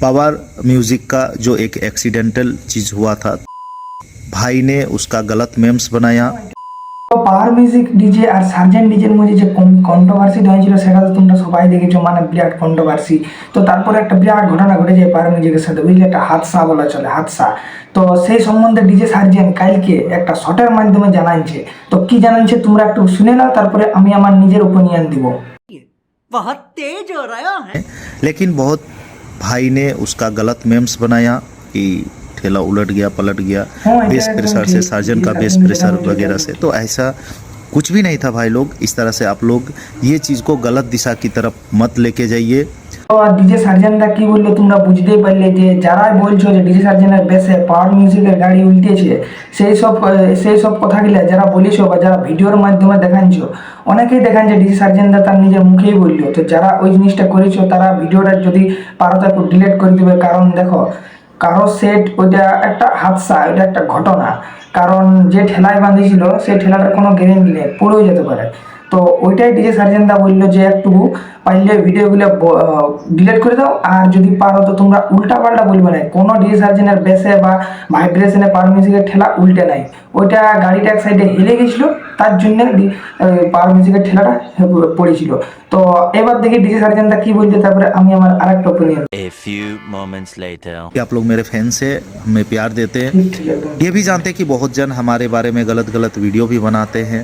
Power music का जो एक एक्सीडेंटल चीज हुआ था, भाई ने उसका गलत मेम्स बनाया। তো পাওয়ার মিউজিক ডিজে আর সার্জেন্ট ডিজের মধ্যে যে কন্ট্রোভার্সিটা হয়েছিল সেটা তো তোমরা সবাই দেখেছো, মানে বিরাট কন্ট্রোভার্সি। তো তারপরে একটা বিরাট ঘটনা ঘটে যায় পাওয়ার মিউজিকের সাথে, বুঝলে, একটা হাদসা বলা চলে, হাদসা। তো সেই সম্বন্ধে ডিজে সার্জেন্ট কালকে একটা শটের মাধ্যমে জানাচ্ছে। তো কি জানাচ্ছে তোমরা একটু শুনে নাও, তারপরে আমি আমার নিজের ওপিনিয়ন দিব। बहुत तेज हो रहा है। लेकिन बहुत भाई ने उसका गलत मेम्स बनाया कि ठेला उलट गया, पलट गया बेस प्रेशर से, सार्जन का बेस प्रेशर वगैरह से। तो ऐसा कुछ भी नहीं था भाई लोग। इस तरह से आप लोग ये चीज़ को गलत दिशा की तरफ मत लेके जाइए। তো ডিজে সার্জেনরা কি বললো তোমরা বুঝতেই পারলে, যে যারাই বলছো যে ডিজে সার্জেনের বেসে পাওয়ার মিউজিকের গাড়ি উল্টেছে, সেই সব কথাগুলো যারা বলেছো বা যারা ভিডিওর মাধ্যমে দেখাচ্ছ, অনেকেই দেখান যে ডিজে সার্জেনরা তার নিজের মুখেই বললো। তো যারা ওই জিনিসটা করেছো তারা ভিডিওটা যদি পারো তো একটু ডিলিট করে দেবে, কারণ দেখো কারো সেট ওইটা একটা হাদসা, ওইটা একটা ঘটনা। কারণ যে ঠেলায় বাঁধিয়েছিল সেই ঠেলাটার কোনো গ্যারেন্টি নেই, পড়েও যেতে পারে। তো ওইটাই ডিজে সার্জেনদা বললো যে একটু পারলে ভিডিওগুলো ডিলিট করে দাও, আর যদি পারো তো তোমরা উল্টা পাল্টা বলবে না। কোনো ডিজে সার্জেনের বেসে বা ভাইব্রেশনে পাওয়ার মিউজিকের ঠেলা উল্টে নাই, ওইটা গাড়িটা এক সাইডে হেলে গেছিলো, তার জন্য পাওয়ার মিউজিকের ঠেলাটা পড়েছিল। তো এবার দেখি ডিজে সার্জেনদা কি বলছে, তারপরে আমি আমার আরেকটা opinion. A few moments later. आप लोग मेरे फैन से हमें प्यार देते हैं, ये भी जानते हैं कि बहुत जन हमारे बारे में गलत गलत वीडियो भी बनाते हैं,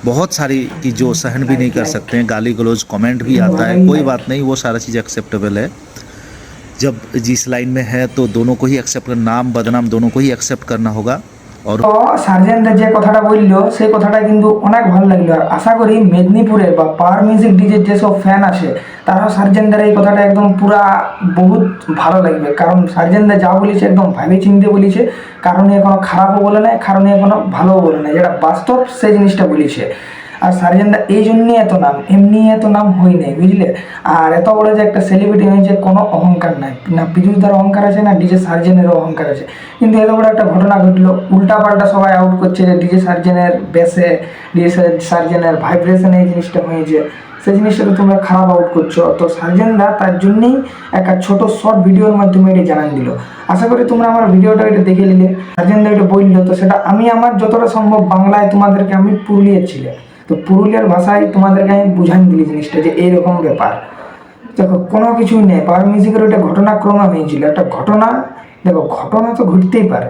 बहुत सारी की जो सहन भी नहीं कर सकते हैं, गाली गलौज कमेंट भी आता है। कोई बात नहीं, वो सारा चीज़ एक्सेप्टेबल है। जब जिस लाइन में है तो दोनों को ही एक्सेप्ट करना, नाम बदनाम दोनों को ही एक्सेप्ट करना होगा। और তো সার্জেনরা যে কথাটা বললো সেই কথাটা কিন্তু অনেক ভালো লাগলো, আর আশা করি মেদিনীপুরে বা পাওয়ার মিউজিক ডিজের যেসব ফ্যান আছে তারাও সার্জেনদের এই কথাটা একদম পুরা বহুত ভালো লাগবে। কারণ সার্জেনরা যা বলেছে একদম ভাবে চিনতে বলেছে, কারণে এখনো খারাপও বলে নাই, কারণে এখনো ভালোও বলে নাই, যেটা বাস্তব সেই জিনিসটা বলেছে। আর সার্জেনদা এই জন্যই এত নাম, এমনি এত নাম হয় নাই, বুঝলে। আর এত বড় যে একটা সেলিব্রিটি হয়েছে, কোনো অহংকার নাই, না পীযূষদার অহংকার আছে না ডিজে সার্জেনেরও অহংকার আছে। কিন্তু এত বড় একটা ঘটনা ঘটলো, উল্টা পাল্টা সবাই আউট করছে যে ডিজে সার্জেনের বেসে, ডিজে সার্জেনের ভাইব্রেশনে এই জিনিসটা হয়েছে, সেই জিনিসটা তো তোমরা খারাপ আউট করছো। তো সার্জেনদা তার জন্যই একটা ছোট শর্ট ভিডিওর মাধ্যমে এটা জানান দিল। আশা করি তোমরা আমার ভিডিওটা এটা দেখে নিলে। সার্জেনদা এটা বললো, তো সেটা আমি আমার যতটা সম্ভব বাংলায় তোমাদেরকে, আমি পুরুলিয়ার ছিলে, তো পুরুলিয়ার ভাষায় তোমাদেরকে আমি বুঝাই দিলি জিনিসটা যে এইরকম ব্যাপার। দেখো কোনো কিছুই নেই, পাওয়ার মিউজিকের ওইটা ঘটনাক্রমে হয়েছিল, একটা ঘটনা। দেখো ঘটনা তো ঘটতেই পারে,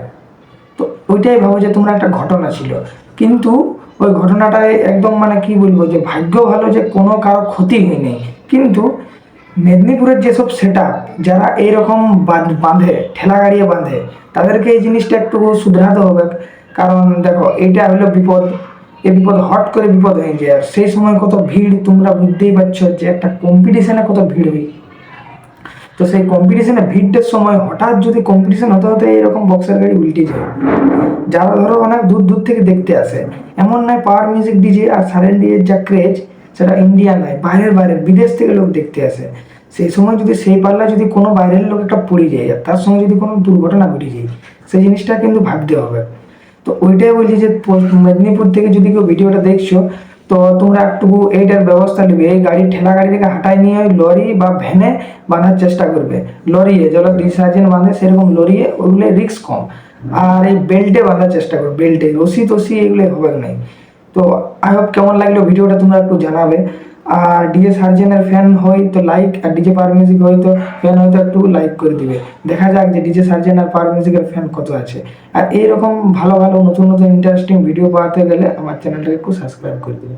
তো ওইটাই ভাবো যে তোমরা একটা ঘটনা ছিল, কিন্তু ওই ঘটনাটায় একদম মানে কি বলবো যে ভাগ্য ভালো যে কোনো কারো ক্ষতি হয়নি। কিন্তু মেদিনীপুরের যেসব সেট আপ, যারা এইরকম বাঁধে, ঠেলা গাড়িয়ে বাঁধে, তাদেরকে এই জিনিসটা একটু শুধরাতে হবে। কারণ দেখো এইটা হলো বিপদ, এই বিপদ হট করে বিপদ হয়ে যায়। আর সেই সময় কত ভিড় তোমরা বুঝতেই পারছো, যে একটা কম্পিটিশনে কত ভিড় হয়। তো সেই কম্পিটিশনে ভিড়টার সময় হঠাৎ যদি কম্পিটিশন হতে হতে এরকম বক্সের গাড়ি উল্টে যায়, যারা ধরো অনেক দূর দূর থেকে দেখতে আসে, এমন নয় পাওয়ার মিউজিক ডিজে আর সাইলেন্ট ডিজের যা ক্রেজ সেটা ইন্ডিয়া নয়, বাইরের বিদেশ থেকে লোক দেখতে আসে। সেই সময় যদি সেই পাল্লা যদি কোনো বাইরের লোক একটা পড়ে যায়, আর তার সঙ্গে যদি কোনো দুর্ঘটনা ঘটে যায়, সেই জিনিসটা কিন্তু ভাবতে হবে। তো ওইটাই বলছি যে মেদিনীপুর থেকে যদি কেউ ভিডিওটা দেখছো, তো তোমরা একটু এইটার ব্যবস্থা নেবে, এই গাড়ির ঠেলা গাড়ি থেকে হাঁটায় নিয়ে ওই লরি বা ভ্যানে বাঁধার চেষ্টা করবে। লরিয়ে যেগুলো ডিজে সার্জেন বাঁধে সেরকম লরিয়ে, ওইগুলো রিস্ক কম। আর এই বেল্টে বাঁধার চেষ্টা করবে, বেল্টে রশি তসি এগুলো হবে নাই। তো আই হোপ কেমন লাগলো ভিডিওটা তোমরা একটু জানাবে। আর ডিজে সার্জেনের ফ্যান হয় তো লাইক, আর ডিজে পাওয়ার মিউজিক হয়তো ফ্যান হয়তো একটু লাইক করে দিবে। দেখা যাক যে ডিজে সার্জেন আর পাওয়ার মিউজিকের ফ্যান কত আছে। আর এইরকম ভালো ভালো নতুন নতুন ইন্টারেস্টিং ভিডিও পাওয়াতে গেলে আমার চ্যানেলটাকে একটু সাবস্ক্রাইব করে দিবে।